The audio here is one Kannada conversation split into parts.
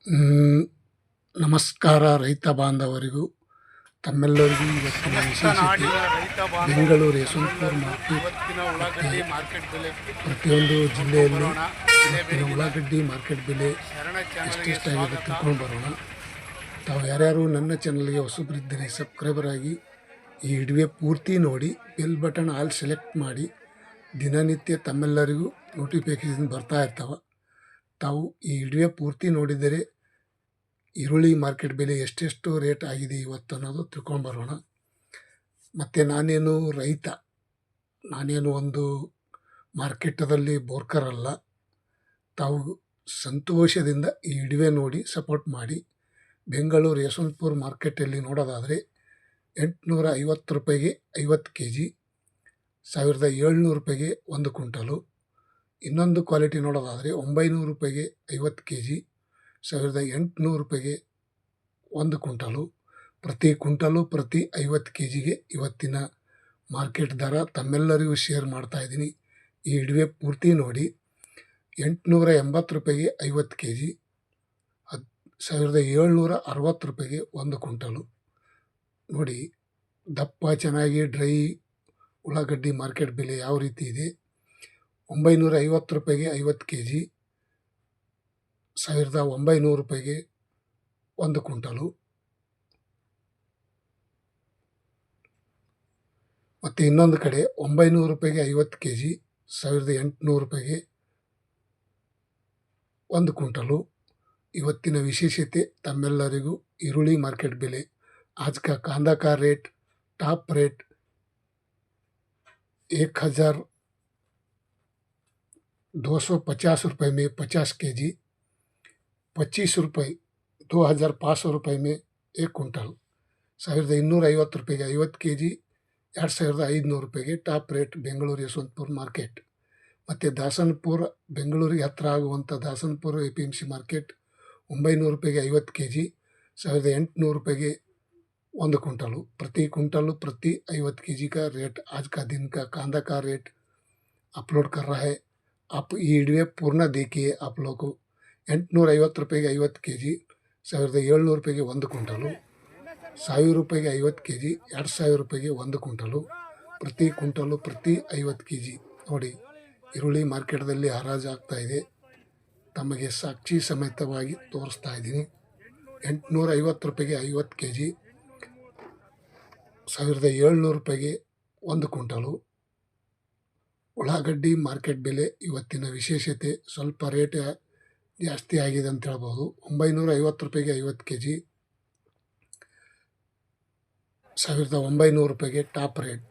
ಮ್, ನಮಸ್ಕಾರ ರೈತ ಬಾಂಧವರಿಗೂ ತಮ್ಮೆಲ್ಲರಿಗೂ ಇವತ್ತಿನ ವಿಶೇಷತೆ ಬೆಂಗಳೂರು ಯಶವಂತಪುರ ಮಾರ್ಕೆಟ್ ಪ್ರತಿಯೊಂದು ಜಿಲ್ಲೆಯಲ್ಲಿ ಇವತ್ತಿನ ಉಳ್ಳಾಗಡ್ಡಿ ಮಾರ್ಕೆಟ್ ಬೆಲೆ ಎಷ್ಟೆಷ್ಟಾಗಿದೆ ತಿಳ್ಕೊಂಡು ಬರೋಣ. ತಾವು ಯಾರ್ಯಾರು ನನ್ನ ಚಾನಲ್ಗೆ ಹೊಸಬರಿದ್ದರೆ ಸಬ್ಸ್ಕ್ರೈಬರ್ ಆಗಿ ಈ ವಿಡಿಯೋ ಪೂರ್ತಿ ನೋಡಿ ಬೆಲ್ ಬಟನ್ ಆಲ್ ಸೆಲೆಕ್ಟ್ ಮಾಡಿ. ದಿನನಿತ್ಯ ತಮ್ಮೆಲ್ಲರಿಗೂ ನೋಟಿಫಿಕೇಶನ್ ಬರ್ತಾ ಇರ್ತಾವೆ. ತಾವು ಈ ವಿಡಿಯೋ ಪೂರ್ತಿ ನೋಡಿದರೆ ಈರುಳ್ಳಿ ಮಾರ್ಕೆಟ್ ಬೆಲೆ ಎಷ್ಟೆಷ್ಟು ರೇಟ್ ಆಗಿದೆ ಇವತ್ತು ಅನ್ನೋದು ತಿಳ್ಕೊಂಡು ಬರೋಣ. ಮತ್ತು ನಾನೇನು ರೈತ, ನಾನೇನು ಒಂದು ಮಾರ್ಕೆಟದಲ್ಲಿ ಬೋರ್ಕರ್ ಅಲ್ಲ. ತಾವು ಸಂತೋಷದಿಂದ ಈ ವಿಡಿಯೋ ನೋಡಿ ಸಪೋರ್ಟ್ ಮಾಡಿ. ಬೆಂಗಳೂರು ಯಶವಂತಪುರ ಮಾರ್ಕೆಟಲ್ಲಿ ನೋಡೋದಾದರೆ 850 ರೂಪಾಯಿಗೆ 50 kg, 1700 ರೂಪಾಯಿಗೆ 1 ಕ್ವಿಂಟಲು. ಇನ್ನೊಂದು ಕ್ವಾಲಿಟಿ ನೋಡೋದಾದರೆ 900 ರೂಪಾಯಿಗೆ 50 kg, 1800 ರೂಪಾಯಿಗೆ 1 ಕ್ವಿಂಟಲು. ಪ್ರತಿ ಕ್ವಿಂಟಲು ಪ್ರತಿ 50 kgಗೆ ಇವತ್ತಿನ ಮಾರ್ಕೆಟ್ ದರ ತಮ್ಮೆಲ್ಲರಿಗೂ ಶೇರ್ ಮಾಡ್ತಾಯಿದ್ದೀನಿ. ಈ ವಿಡಿಯೋ ಪೂರ್ತಿ ನೋಡಿ. 880 ರೂಪಾಯಿಗೆ 50 kg, 1760 ರೂಪಾಯಿಗೆ 1 ಕ್ವಿಂಟಲು. ನೋಡಿ, ದಪ್ಪ ಚೆನ್ನಾಗಿ ಡ್ರೈ ಉಳ್ಳಾಗಡ್ಡಿ ಮಾರ್ಕೆಟ್ ಬೆಲೆ ಯಾವ ರೀತಿ ಇದೆ. 950 ರೂಪಾಯಿಗೆ 50 kg, 1900 ರೂಪಾಯಿಗೆ 1 ಕ್ವಿಂಟಲು. ಮತ್ತು ಇನ್ನೊಂದು ಕಡೆ 900 ರೂಪಾಯಿಗೆ 50 kg, 1800 ರೂಪಾಯಿಗೆ 1 ಕ್ವಿಂಟಲು. ಇವತ್ತಿನ ವಿಶೇಷತೆ ತಮ್ಮೆಲ್ಲರಿಗೂ ಈರುಳ್ಳಿ ಮಾರ್ಕೆಟ್ ಬೆಲೆ. आज का कांदा का रेट टॉप रेट 1250 रुपये में 50 kg, 25 रुपये 2500 रुपये में 1 क्विंटल, 1250 ರೂಪಾಯಿಗೆ 50 kg, 2500 ರೂಪಾಯಿಗೆ top rate Bengaluru Yeshwanthpur market. ಮತ್ತು ದಾಸನಪುರ, ಬೆಂಗಳೂರಿಗೆ ಹತ್ತಿರ ಆಗುವಂಥ ದಾಸನಪುರ APMC ಮಾರ್ಕೆಟ್ 900 ರೂಪಾಯಿಗೆ 50 kg, 1800 रूपये 1 क्विंटल. प्रति क्विंटल प्रति 50 kg का रेट आज का दिन का कांदा का रेट अपलोड कर रहा है. आप ये वीडियो पूर्ण देखिए. आप लोग को 850 ರೂಪಾಯಿಗೆ 50 kg, 1700 ರೂಪಾಯಿಗೆ 1 ಕ್ವಿಂಟಲು, 1000 ರೂಪಾಯಿಗೆ 50 kg, 2000 ರೂಪಾಯಿಗೆ 1 ಕ್ವಿಂಟಲು. ಪ್ರತಿ ಕ್ವಿಂಟಲು ಪ್ರತಿ 50 kg. ನೋಡಿ, ಈರುಳ್ಳಿ ಮಾರ್ಕೆಟ್ದಲ್ಲಿ ಹರಾಜು ಆಗ್ತಾ ಇದೆ. ತಮಗೆ ಸಾಕ್ಷಿ ಸಮೇತವಾಗಿ ತೋರಿಸ್ತಾ ಇದ್ದೀನಿ. 850 ರೂಪಾಯಿಗೆ 50 kg, 1700 ರೂಪಾಯಿಗೆ 1 ಕ್ವಿಂಟಲು. ಉಳ್ಳಾಗಡ್ಡಿ ಮಾರ್ಕೆಟ್ ಬೆಲೆ ಇವತ್ತಿನ ವಿಶೇಷತೆ ಸ್ವಲ್ಪ ರೇಟ್ ಜಾಸ್ತಿ ಆಗಿದೆ ಅಂತ ಹೇಳ್ಬೋದು. 950 ರೂಪಾಯಿಗೆ 50 kg, 1900 ರೂಪಾಯಿಗೆ ಟಾಪ್ ರೇಟ್,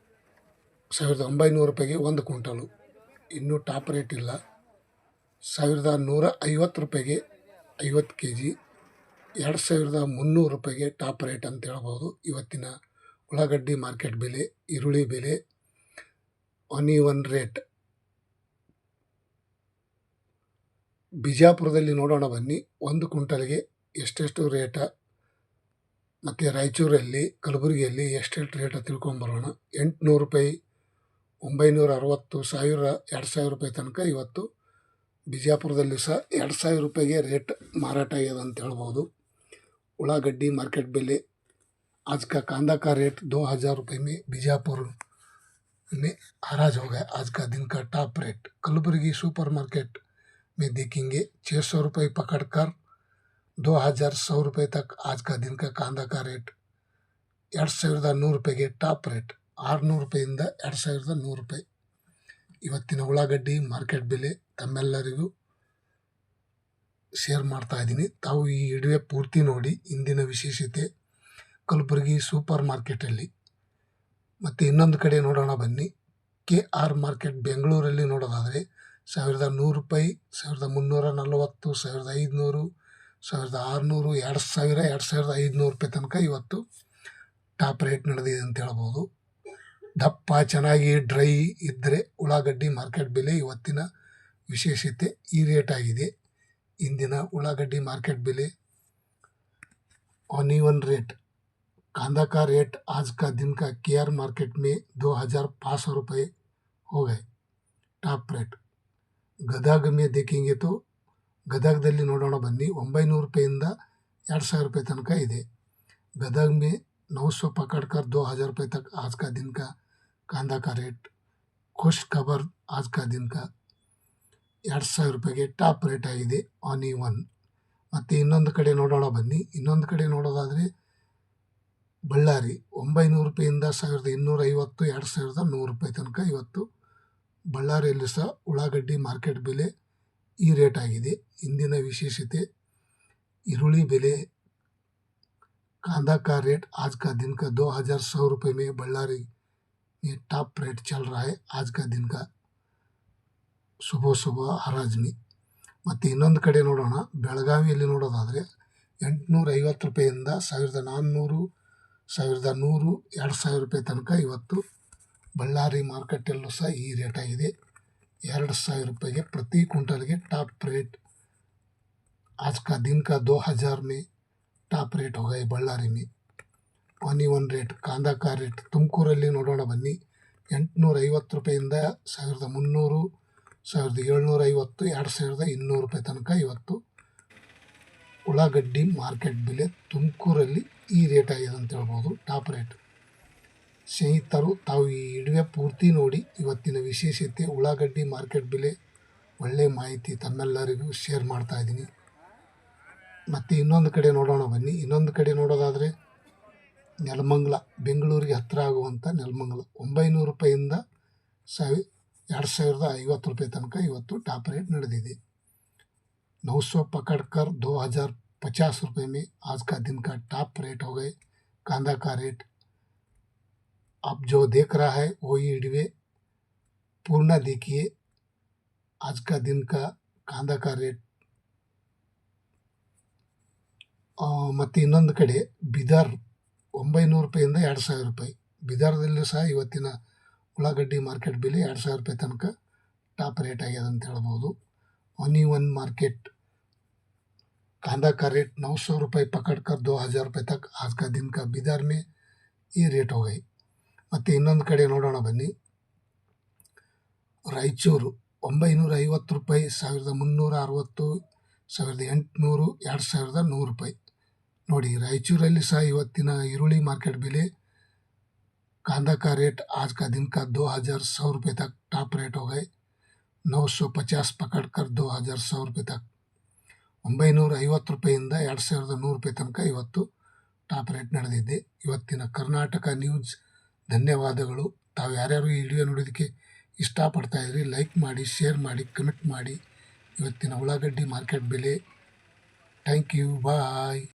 1900 ರೂಪಾಯಿಗೆ 1 ಕ್ವಿಂಟಲು. ಇನ್ನೂ ಟಾಪ್ ರೇಟ್ ಇಲ್ಲ. 1150 ರೂಪಾಯಿಗೆ 50 kg, 2300 ರೂಪಾಯಿಗೆ ಟಾಪ್ ರೇಟ್ ಅಂತ ಹೇಳ್ಬೋದು. ಇವತ್ತಿನ ಉಳ್ಳಾಗಡ್ಡಿ ಮಾರ್ಕೆಟ್ ಬೆಲೆ, ಈರುಳ್ಳಿ ಬೆಲೆ, ಆನಿಯನ್ ರೇಟ್. ಬಿಜಾಪುರದಲ್ಲಿ ನೋಡೋಣ ಬನ್ನಿ, 1 ಕ್ವಿಂಟಲ್ಗೆ ಎಷ್ಟೆಷ್ಟು ರೇಟ, ಮತ್ತು ರಾಯಚೂರಲ್ಲಿ, ಕಲಬುರಗಿಯಲ್ಲಿ ಎಷ್ಟೆಷ್ಟು ರೇಟ ತಿಳ್ಕೊಂಬರೋಣ. 800 ರೂಪಾಯಿ, 960, 1000, 2000 ರೂಪಾಯಿ ತನಕ ಇವತ್ತು ಬಿಜಾಪುರದಲ್ಲಿ ಸಹ 2000 ರೂಪಾಯಿಗೆ ರೇಟ್ ಮಾರಾಟ ಆಗ್ಯದ ಅಂತ ಹೇಳ್ಬೋದು. ಉಳ್ಳಾಗಡ್ಡಿ मार्केट बेले आज का कांदा का रेट 2000 रुपये में बीजापुर में हराज हो गया. आज का दिन का top rate Kalaburagi super market में देखेंगे 600 रुपये पकड़कर 2100 रुपये तक आज का दिन का कांदा का रेट. 2100 ರೂಪಾಯಿಗೆ ಟಾಪ್ ರೇಟ್, 600 ರೂಪಾಯಿಂದ 2100 ರೂಪಾಯಿ ಇವತ್ತಿನ ಉಳ್ಳಾಗಡ್ಡಿ ಮಾರ್ಕೆಟ್ ಬೆಲೆ ತಮ್ಮೆಲ್ಲರಿಗೂ ಶೇರ್ ಮಾಡ್ತಾ ಇದ್ದೀನಿ. ತಾವು ಈ ವಿಡಿಯೋ ಪೂರ್ತಿ ನೋಡಿ. ಇಂದಿನ ವಿಶೇಷತೆ ಕಲಬುರಗಿ ಸೂಪರ್ ಮಾರ್ಕೆಟಲ್ಲಿ. ಮತ್ತು ಇನ್ನೊಂದು ಕಡೆ ನೋಡೋಣ ಬನ್ನಿ, KR ಮಾರ್ಕೆಟ್ ಬೆಂಗಳೂರಲ್ಲಿ ನೋಡೋದಾದರೆ 1100 ರೂಪಾಯಿ, 1340, 1500, 1600, 2000, 2500 ರೂಪಾಯಿ ತನಕ ಇವತ್ತು ಟಾಪ್ ರೇಟ್ ನಡೆದಿದೆ ಅಂತ ಹೇಳ್ಬೋದು. ದಪ್ಪ ಚೆನ್ನಾಗಿ ಡ್ರೈ ಇದ್ದರೆ ಉಳ್ಳಾಗಡ್ಡಿ ಮಾರ್ಕೆಟ್ ಬೆಲೆ ಇವತ್ತಿನ ವಿಶೇಷತೆ ಈ ರೇಟ್ ಆಗಿದೆ. इंदिना उಳ್ಳಾಗಡ್ಡಿ मार्केट बेले, ऑनियन रेट, कांदा का रेट आज का दिन का KR मार्केट में 2500 रुपये हो गए टॉप रेट. गदग में देखेंगे तो ಗದಗದಲ್ಲಿ ನೋಡೋಣ ಬನ್ನಿ. 900 ರೂಪಾಯಿಂದ 2000 ರೂಪಾಯಿ तनक ಇದೆ. गदग में 900 पकड़कर 2000 रुपये तक आज का दिन का कांदा का रेट. खुश खबर आज का दिन का 2000 ರೂಪಾಯಿಗೆ ಟಾಪ್ ರೇಟ್ ಆಗಿದೆ ಆನ್ E1. ಮತ್ತು ಇನ್ನೊಂದು ಕಡೆ ನೋಡೋಣ ಬನ್ನಿ. ಇನ್ನೊಂದು ಕಡೆ ನೋಡೋದಾದರೆ ಬಳ್ಳಾರಿ 900 ರೂಪಾಯಿಂದ 1250 2100 ರೂಪಾಯಿ ತನಕ ಇವತ್ತು ಬಳ್ಳಾರಿಯಲ್ಲಿ ಸಹ ಉಳ್ಳಾಗಡ್ಡಿ ಮಾರ್ಕೆಟ್ ಬೆಲೆ ಈ ರೇಟ್ ಆಗಿದೆ. ಇಂದಿನ ವಿಶೇಷತೆ ಈರುಳ್ಳಿ ಬೆಲೆ. कांदा का रेट आज का दिन का 2100 रुपये में बल्लारी में टॉप रेट चल रहा है आज का दिन का ಸುಬಹ ಹರಾಜ್ में. ಮತ್ತು ಇನ್ನೊಂದು ಕಡೆ ನೋಡೋಣ, ಬೆಳಗಾವಿಯಲ್ಲಿ ನೋಡೋದಾದರೆ 850 ರೂಪಾಯಿಂದ 1400 1100 2000 ರೂಪಾಯಿ ತನಕ ಇವತ್ತು ಬಳ್ಳಾರಿ ಮಾರ್ಕೆಟಲ್ಲೂ ಸಹ ಈ ರೇಟ್ ಆಗಿದೆ. 2000 ರೂಪಾಯಿಗೆ ಪ್ರತಿ ಕ್ವಿಂಟಲ್ಗೆ ಟಾಪ್ ರೇಟ್ आज का दिन का 2000 में टॉप रेट हो गए बल्लारी में. On rate. ಕಾಂದಾ ಕಾ ರೇಟ್ ತುಮಕೂರಲ್ಲಿ ನೋಡೋಣ ಬನ್ನಿ. 850 ರೂಪಾಯಿಂದ 1300 1750 2200 ರೂಪಾಯಿ ತನಕ ಇವತ್ತು ಉಳ್ಳಾಗಡ್ಡಿ ಮಾರ್ಕೆಟ್ ಬೆಲೆ ತುಮಕೂರಲ್ಲಿ ಈ ರೇಟ್ ಆಗಿದೆ ಅಂತ ಹೇಳ್ಬೋದು, ಟಾಪ್ ರೇಟ್. ಸ್ನೇಹಿತರು, ತಾವು ಈ ವಿಡಿಯೋ ಪೂರ್ತಿ ನೋಡಿ. ಇವತ್ತಿನ ವಿಶೇಷತೆ ಉಳ್ಳಾಗಡ್ಡಿ ಮಾರ್ಕೆಟ್ ಬೆಲೆ ಒಳ್ಳೆಯ ಮಾಹಿತಿ ತಮ್ಮೆಲ್ಲರಿಗೂ ಶೇರ್ ಮಾಡ್ತಾ ಇದ್ದೀನಿ. ಮತ್ತು ಇನ್ನೊಂದು ಕಡೆ ನೋಡೋಣ ಬನ್ನಿ. ಇನ್ನೊಂದು ಕಡೆ ನೋಡೋದಾದರೆ ನೆಲಮಂಗಲ, ಬೆಂಗಳೂರಿಗೆ ಹತ್ತಿರ ಆಗುವಂಥ ನೆಲಮಂಗಲ 900 ರೂಪಾಯಿಂದ 2050 ರೂಪಾಯಿ ತನಕ ಇವತ್ತು ಟಾಪ್ ರೇಟ್ ನಡೆದಿದೆ. 900 पकड़कर 2050 रुपये में आज का दिन का टॉप रेट हो गए कांदा का रेट. आप जो देख रहा है वही वीडियो पूर्ण देखिए. आज का दिन का कांदा का रेट. ಮತ್ತು ಇನ್ನೊಂದು ಕಡೆ ಬಿದರ್ 900 ರೂಪಾಯಿಂದ 2000 ರೂಪಾಯಿ. ಬಿದರ್ದಲ್ಲೂ ಸಹ ಇವತ್ತಿನ ಉಳ್ಳಾಗಡ್ಡಿ ಮಾರ್ಕೆಟ್ ಬೆಲೆ 2000 ರೂಪಾಯಿ ತನಕ ಟಾಪ್ ರೇಟ್ ಆಗ್ಯದ ಅಂತ ಹೇಳ್ಬೋದು. ऑन मार्केट कांदा का रेट 900 रुपये पकड़कर 2000 रुपये तक आज का दिन का बिदर में ये रेट हो गई. ಮತ್ತು ಇನ್ನೊಂದು ಕಡೆ ನೋಡೋಣ ಬನ್ನಿ. ರಾಯಚೂರು 950 ರೂಪಾಯಿ 1360 1800 2100 ರೂಪಾಯಿ. ನೋಡಿ, ರಾಯಚೂರಲ್ಲಿ ಸಹ ಇವತ್ತಿನ ಈರುಳ್ಳಿ ಮಾರ್ಕೆಟ್ ಬೆಲೆ कांदा का रेट आज का दिन का 2100 रुपये तक टॉप रेट हो गए. 950 पकड़कर 2100 रुपये तक 950 ರೂಪಾಯಿಂದ 2100 ರೂಪಾಯಿ ತನಕ ಇವತ್ತು ಟಾಪ್ ರೇಟ್ ನಡೆದಿದೆ. ಇವತ್ತಿನ ಕರ್ನಾಟಕ ನ್ಯೂಸ್ ಧನ್ಯವಾದಗಳು. ತಾವು ಯಾರ್ಯಾರು ಈ ವಿಡಿಯೋ ನೋಡೋದಕ್ಕೆ ಇಷ್ಟಪಡ್ತಾ ಇದ್ರಿ ಲೈಕ್ ಮಾಡಿ, ಶೇರ್ ಮಾಡಿ, ಕಮೆಂಟ್ ಮಾಡಿ. ಇವತ್ತಿನ ಉಳ್ಳಾಗಡ್ಡಿ ಮಾರ್ಕೆಟ್ ಬೆಲೆ. Thank you, bye.